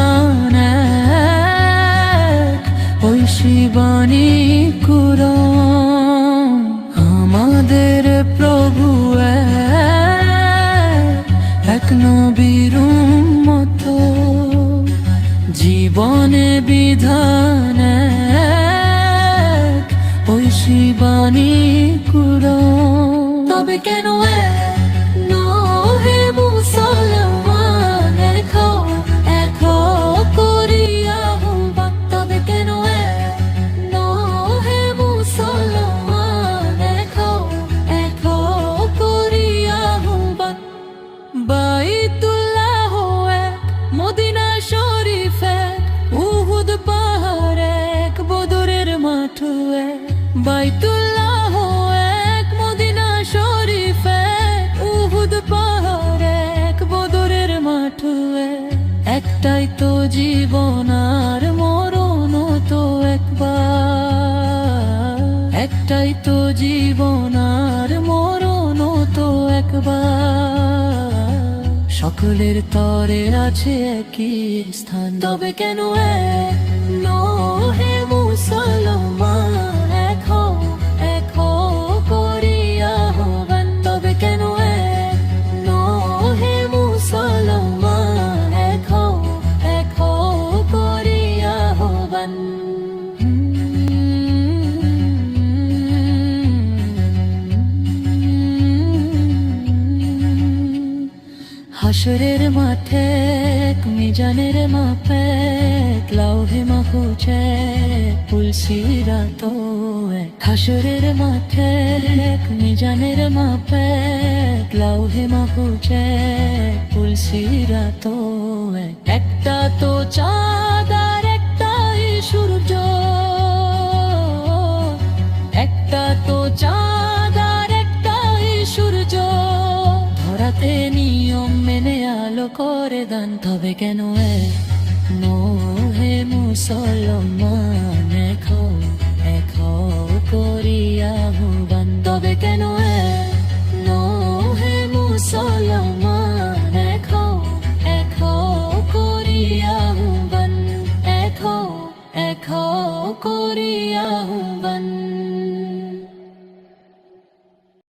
বিধান ঐশী বাণী কুরআন আমাদের প্রভু এক নবীর উম্মত জীবনে বিধান ঐশী বাণী কুরআন তবে কেন নহে মুসলমান এখো করিয়া আহ্বান তবে কেন নহে মুসলমান এখো করিয়া আহ্বান বাইতুল্লাহ মদিনা শরীফ উহুদ পাহাড় এক বদরের মাঠ বাইতুল্লাহ এক মদিনা শরীফ উহুদ পাহাড় এক বদরের মাঠ একটাই তো জীবন আর মরণ তো একবার একটাই তো জীবন আর মরণ তো একবার সকলের তরে আছে একই স্থান তবে কেন নহে মুসলমান এখো করিয়া আহ্বান তবে কেন নহে মুসলমান এখো করিয়া আহ্বান হাসরের মাঠে মিজানের মাপে লাউহে মাহুজে পুলসিরাত হাসরের মাঠে মিজানের মাপে লাউহে মাহুজে পুলসিরাত একটা তো চাঁদ আর একটাই সূর্য একটা তো চাঁদ আর একটাই সূর্য ধরাতে নিয়ম মেনে আলো করে দান তবে কেন নহে মুসলমান এখো করিয়া আহ্বান তবে কেন নহে মুসলমান এখো করিয়া আহ্বান এখো করিয়া আহ্বান